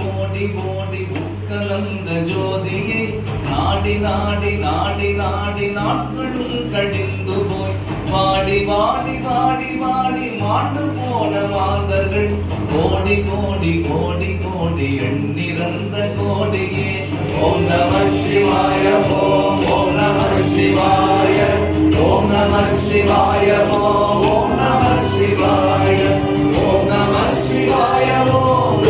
ஓடி ஓடி உட்கலந்த ஜோதியை நாடி நாடி நாடி நாடி நாட்களும் கழிந்து போய் வாடி வாடி வாடி வாடி மாண்டு போன மாந்தர்கள் கோடி கோடி கோடி கோடி எண்ணிறந்த கோடியே. ஓம் நம சிவாய ஓம் ஓம் நம சிவாய ஓம் நம சிவாய ஓம் நம சிவாய ஓம் நம சிவாய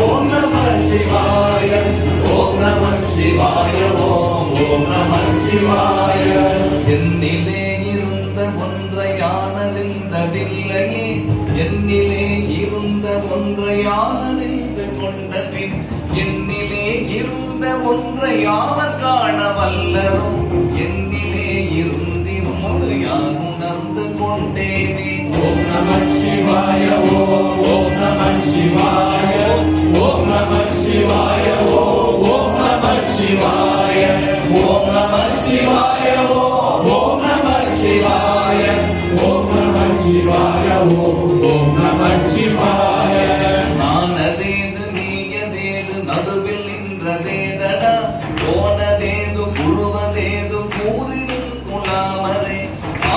ஓம் நம சிவாய ஓம் நம சிவாய ஓம் நம சிவாய. என்னிலே இருந்த ஒன்றை யானறிந்ததில்லையே, என்னிலே இருந்த ஒன்றை யானறிந்து கொண்ட பின் என்னிலே இருந்த ஒன்றை யாவர் காண வல்லரோ, என்னிலே இருந்திருந்து யான் உணர்ந்து கொண்டேனே. ஓம் நம சிவாய ஓம் நம சிவாய ஓம் நம சிவாய ஓம் நம சிவாய ஓம் நம சிவாய ஓம் நம சிவாய ஓம் நம சிவாய ஓம் நம சிவாய. நானதேது நீயதேது நடுவில் நின்றதேதடா, போனதேது புழுவதேது கூறிடும் குலாமரே,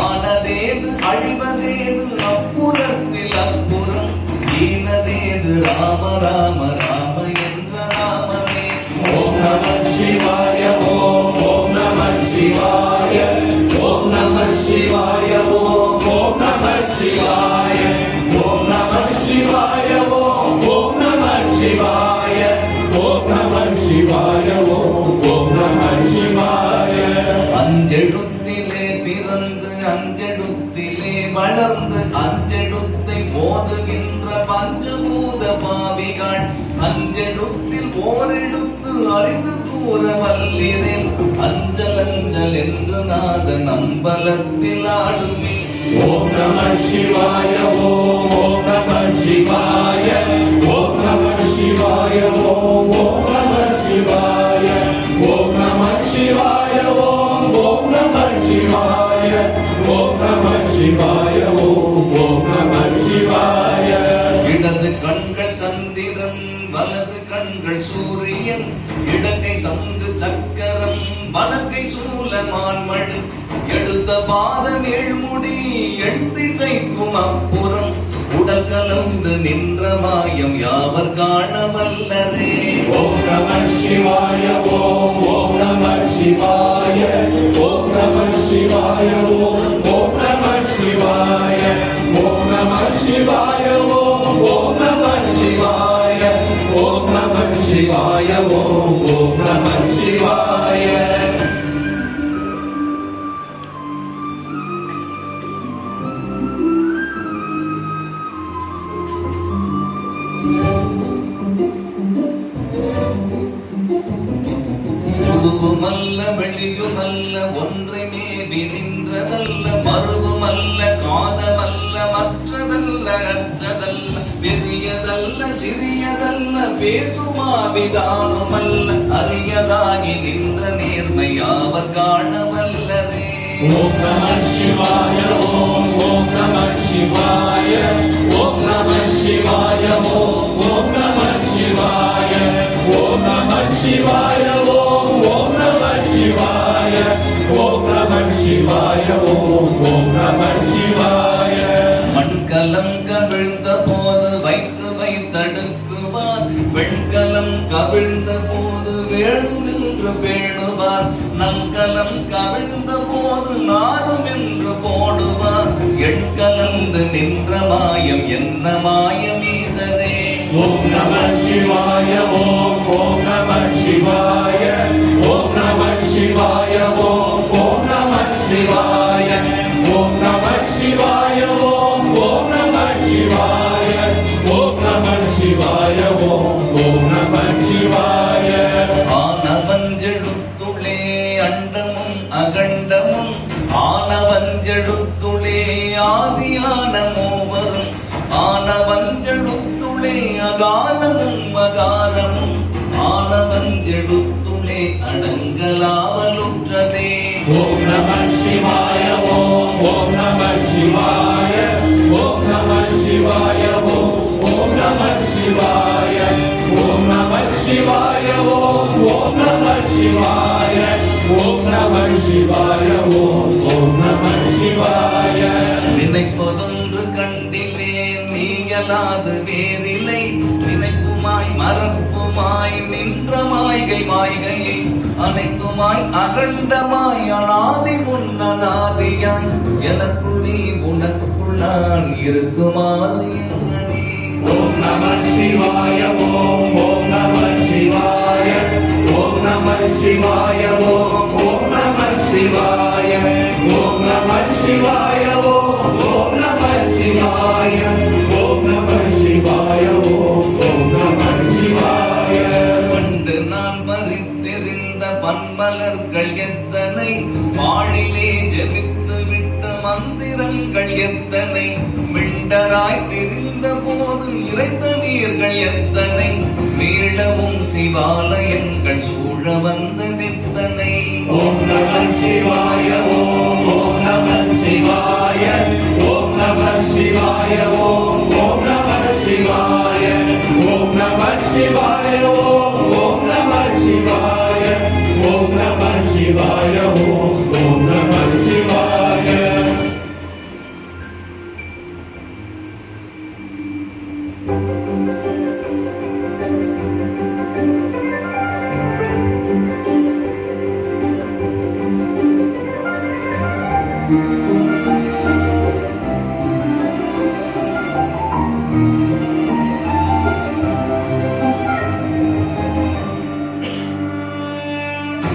ஆனதேது அழிவதேது அப்புறத்தில் அப்புறம், ஈனதேது ராம ராம ராம என்ற நாமமே. ஓம் நம சிவாய ஓம் நம சிவாய ஓம் நம சிவாய ஓம் நம சிவாய ஓம் நம சிவாய ஓம் நம சிவாய ஓம் நம சிவாய ஓம் நம சிவாய. அஞ்செழுத்திலே பிறந்து அஞ்செழுத்திலே வளர்ந்து அஞ்செழுத்தை போதுகின்ற பஞ்சபூத பாவிகள், அஞ்செழுத்தில் ஓரெழுத்து அறிந்து கூற வல்லிரேல், அஞ்சல் அஞ்சல் என்று நாத நம்பலத்தில் ஆடுமே. ஓம் நம சிவாய ஓம் நம சிவாய ஓம் நம சிவாய ஓம் நம சிவாய ஓம் நம சிவாய ஓம் நம சிவாய ஓம் நம சிவாய ஓம் நம சிவாய. இடது கண்கள் சந்திரன் வலது கண்கள் சூரியன், இடக்கை சங்கு சக்கரம் வலக்கை சூலமான்மடு, எடுத்த பாதம் ஏழ்முடி எட்டிசைக்கும் அப்புறம், உடல் கலந்து நின்ற மாயம் யாவர் காண வல்லரே. ஓம் நம சிவாய ஓம் நம சிவாய ஓம் நம சிவாய ஓம் நம சிவாய ஓம் நம சிவாய ஓம் நம சிவாய ஓம் நம சிவாய ஓம் நம சிவாய. உருகுமல்ல வெளியுமல்ல ஒன்றை மேவி நின்றதல்ல, மருகுமல்ல காதமல்ல மற்றதல்ல அற்றதல்ல, பெரியதல்ல சிறியதல்ல பேசுமாவிதானுமல்ல, அரியதாகி நின்ற நேர்மை யாவர் காண வல்லரே. ஓம் நம சிவாய ஓம் நம சிவாய ஓம் நம சிவாய ஓம் நம சிவாய ஓம் நம சிவாய ஓம் நம சிவாய ஓம் நம சிவாய ஓம் நம சிவாய. மண்கலம் கவிழ்ந்த போது வைத்து வைத்தடுக்குவார், வெண்கலம் கவிழ்ந்த போது வேணு நின்று பேணுவார், நன்கலம் கவிழ்ந்த போது நாரும் என்று போடுவார், எண்கலந்து நின்ற மாயம் என்ன மாயம் ஈசரே. ஓம் நம சிவாய ஓம் நம சிவாய ஓம் நம சிவாய ஓம் நம சிவாய ஓம் நம சிவாய ஓம் நம சிவாய ஓம் நம சிவாய ஓம் நம சிவாய. ஆனவஞ்செழுத்துளே அண்டமும் அகண்டமும், ஆனவஞ்செழுத்துளே ஆதியான மூவரும், ஆனவஞ்செழுத்துளே அகாரமும் அகாரமும், ஆனவஞ்செழுத்துளே அடங்கலாவலுற்றதே. ஓம் நம சிவாய ஓம் நம சிவாய ஓம் நம சிவாய ஓம் நம சிவாய ஓம் நம சிவாய சிவாய ஓம் நம சிவாய ஓம் நம சிவாய. நினைப்பதொன்று கண்டிலேன் நீயலாது வேறில்லை, நினைப்புமாய் மறப்புமாய் நின்ற மாய்கை மாய்கையை அனைத்துமாய் அகண்டமாய் அனாதி முன்னநாதியாய் எனக்குள் நீ உனக்குள் நான் இருக்குமாறு எங்கனே. ஓம் நம சிவாய ஓம் நம சிவாய ஓம் நம சிவாய ஓம் நம சிவாய ஓம் நம சிவாய ஓம் நம சிவாய ஓம் நம சிவாய ஓம் நம சிவாய. பண்டு நான் பறித்தெறிந்த பன்மலர்கள் எத்தனை, வாழிலே ஜெபித்து விட்ட மந்திரங்கள் எத்தனை, மிண்டராய் தெரிந்த போது இறைத்த நீர்கள் எத்தனை, மீளவும் சிவாலயங்கள் சூழ வந்ததெத்தனை. ஓம் நம சிவாய ஓம் நம சிவாய ஓம் நம சிவாய ஓம் நம சிவாய ஓம் நம சிவாய ஓம் நம சிவாய ஓம் நம சிவாய ஓம் நம சிவாய.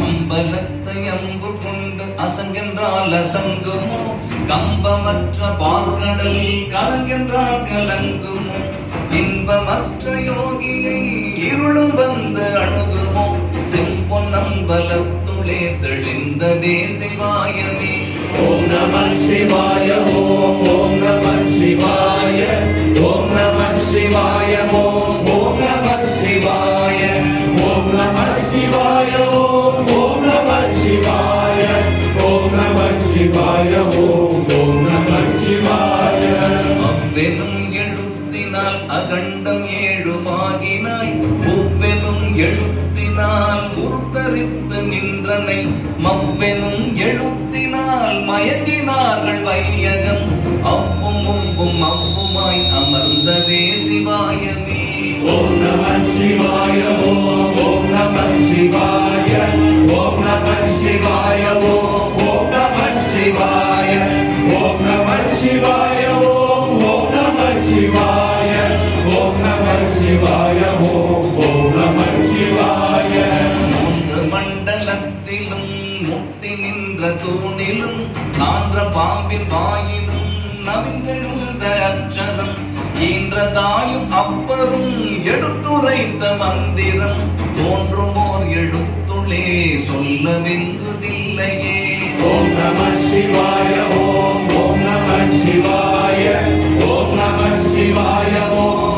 அம்பலத்தை அம்பு கொண்டு அசங்கென்றால் அசங்குமோ, கம்பமற்ற பார்க்கடல் கலங்கென்றால் கலங்குமோ, இன்பமற்ற யோகியை இருளும் வந்து அணுகுமோ, செம்பொன்னம்பலத்துளே தெளிந்ததே சிவாயமே. ஓம் நம சிவாய ஓம் நம சிவாய ஓம் நம சிவாய ஓம் நம சிவாய ஓம் நம சிவாய ஓம் நம சிவாய ஓம் நம சிவாய ஓம் நம சிவாய. அவ்வெனும் எழுத்தினால் அகண்டம் ஏழுமாகினாய், ஒவ்வெனும் எழுத்தினால் உருத்தரித்து நின்றனை, மவ்வெனும் எழுத்தினால் மயங்கினார்கள் வையகம், அவ்வும் உவ்வும் அவ்வுமாய் அமர்ந்ததே சிவாயமே. ஓம் நம சிவாய ஓம் நம சிவாய ஓம் நம சிவாய ஓம் நம சிவாய ஓம் நம சிவாய ஓம் நம சிவாய ஓம் நம சிவாய ஓம் நம சிவாய. மூன்று மண்டலத்திலும் முட்டி நின்ற தூணிலும் நான்ற பாம்பின் வாயிலும் நவிந்தெழுந்த அச்சரம், ஈன்ற தாயும் அப்பரும் எடுத்துரைத்த மந்திரம், தோன்றுமோர் எழுத்துளே சொல்ல வெங்குதில்லையே. ஓம் நம சிவாய ஓம் நம சிவாய ஓம் நம சிவாய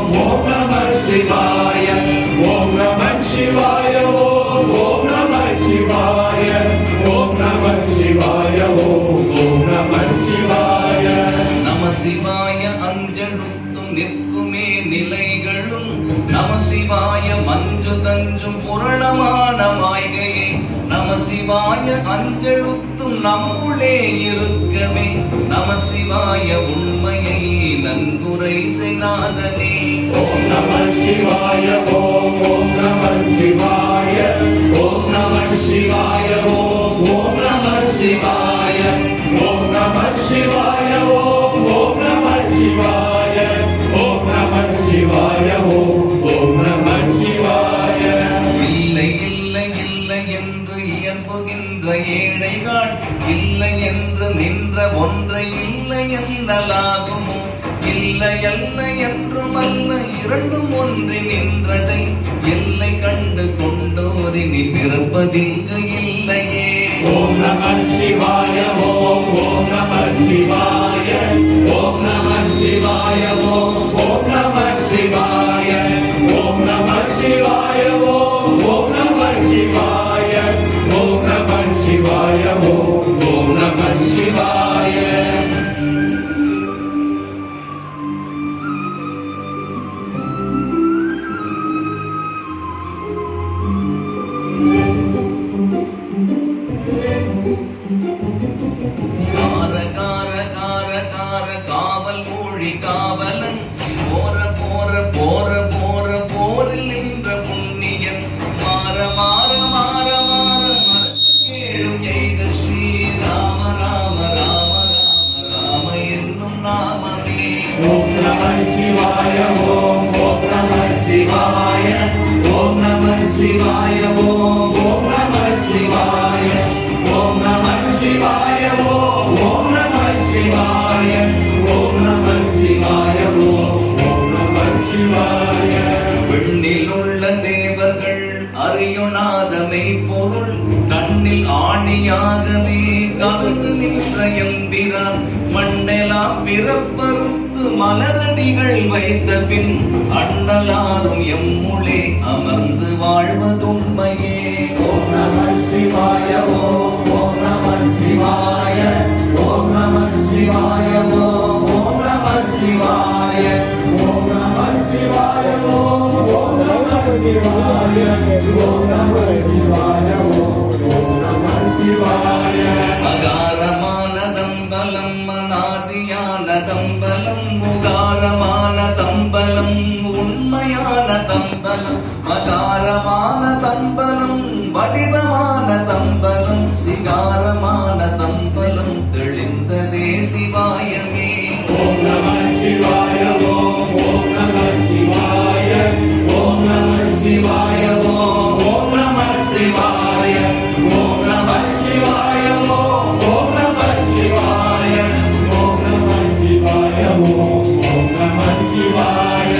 ஓம் நம சிவாய ஓம் நம சிவாய ஓம் நம சிவாய ஓம் நம சிவாய ஓம் நம சிவாய. நம சிவாய அஞ்செழுத்தும் நிற்குமே நிலைகளும், நம சிவாய மஞ்சு தஞ்சும் புரணமான மாய்கையே, நம சிவாய அஞ்செழுத்தும் நம்முளே இருக்கவே, நம சிவாய உண்மையை நன்குரை செய்நாதனே. ஓம் நம சிவாய ஓம் நம சிவாய ஓம் நம சிவாய ஓம் நம சிவாய ஓம் நம சிவாய ஓம் நம சிவாய ஓம் நம சிவாய ஓம் நம சிவாய. இல்லை இல்லை இல்லை என்று இயம்புகின்ற ஏழைகள், இல்லை என்று நின்ற ஒன்றை இல்லை என்னலாகுமோ, இல்லை அல்ல என்றும் அல்ல இரண்டும் ஒன்றி நின்றதை, எல்லை கண்டு கொண்டோரினி பிறப்பதிங்கு இல்லையே. ஓம் நம சிவாய ஓம் நம சிவாய ஓம் நம சிவாய ஓம் நம சிவாய ஓம் நம சிவாய ஓம் நம சிவாய ஓம் நம சிவாய ஓம் நம சிவாய. மொழி காவலன் போற போற போற போற போரில் நின்ற புண்ணியன் மாற மாற மாற மாற மரத்தேழும் எய்த ஸ்ரீராம ராம ராம ராம ராம என்னும் நாமமே. ஓம் நம சிவாய ஓம் நம சிவாய ஓம் நம சிவாய ஓம் நம சிவாய ஓம் நம சிவாய ஓம் நம சிவாய ஓம் நம சிவாய ஓம் நம சிவாய. விண்ணில் உள்ள தேவர்கள் அறியுணாதமை பொருள் கண்ணில் ஆணியாகவே கலந்து நின்ற எம்பிரான் மண்ணெலாம் பிறப்பறுத்து மலரடிகள் வைத்த பின் அண்ணலாரும் எம்முளே அமர்ந்து வாழ்வதுண்மையே. ஓம் நம சிவாய ஓம் நம சிவாய ஓம் நம சிவாய ஓம் நம சிவாய ஓம் நம சிவாய ஓம் நம சிவாய ஓம் நம சிவாய ஓம் நம சிவாய. அகாரமான தம்பலம் அநாதியான தம்பலம் உகாரமான தம்பலம் உண்மையான தம்பலம் மகாரமான தம்பலம் வடிவமான தம்பலம் சிகாரமான தம்பலம் தெளிந்ததே சிவாயமே. ஓம் நம சிவாய ஓம் நம சிவாய ஓம் நம சிவாய ஓம் நம சிவாய ஓம் நம சிவாய ஓம் நம சிவாய ஓம் நம சிவாய ஓம் நம சிவாய.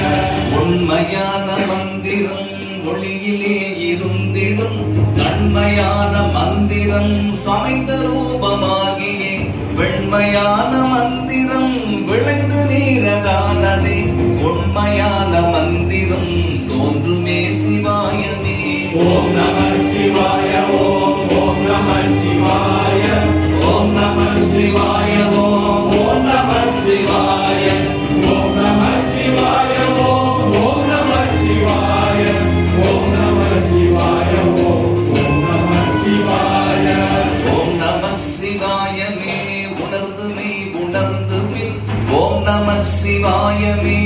உண்மையான மந்திரம் ஒளியிலே இருந்திடும் நன்மையான மந்திரம் சமைந்த ரூபமாகியே வெண்மையான மந்திரம் விளைந்து நீரதானதே உண்மையான மந்திரம் தோன்றுமே சிவாயமே. ஓம் நம சிவாய ஓம் நம சிவாய ஓம் நம சிவாய ஓம் நம சிவாய ஓம் நம சிவாய ஓம் நம சிவாய ஓம் நம சிவாய ஓம் நம சிவாய. ஓம் நம சிவாயமே உணர்ந்து மெய் உணர்ந்து பின் ஓம் நம சிவாயமே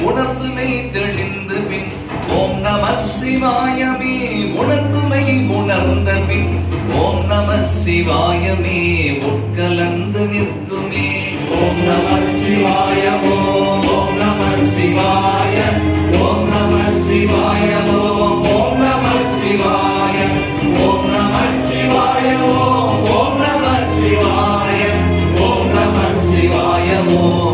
உணர்ந்து மெய் தெளிந்து பின் ஓம் நம சிவாயமே உணர்ந்து மெய் உணர்ந்த பின் ஓம் நம சிவாயமே உட்கலந்து நிற்குமே. ஓம் நம சிவாய ஓம் நம சிவாய ஓம் நம சிவாய ஓம் நம சிவாய ஓம் நம சிவாய ஓம் நம சிவாய ஓம் நம சிவாய ஓம்